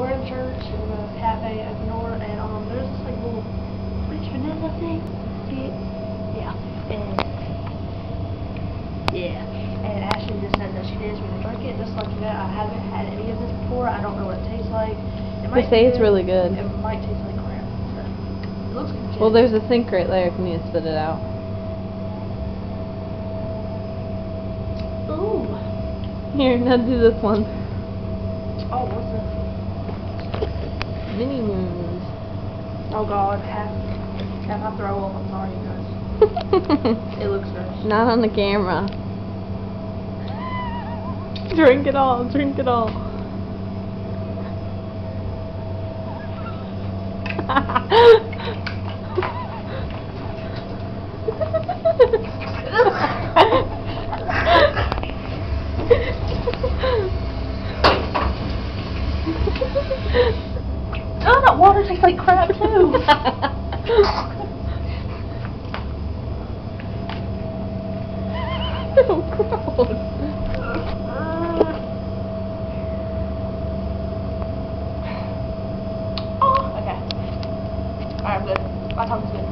wearing shirts in the cafe at the door, and there's this like little rich vanilla thing. See it? Yeah, and Ashley just said that she is going to drink it. Just like that, I haven't had any of this before. I don't know what it tastes like. They say it's really good. It might taste like crap. So it looks good. Well, there's a sink right there. Can you spit it out? Ooh. Here, now do this one. Oh, what's this? Mini moons. Oh God, half I throw up. I'm sorry, you guys. It looks gross. Not on the camera. Drink it all. Drink it all. Oh, that water tastes like crap too. Oh, gross. Oh, okay. Alright, I'm good. My tongue's good.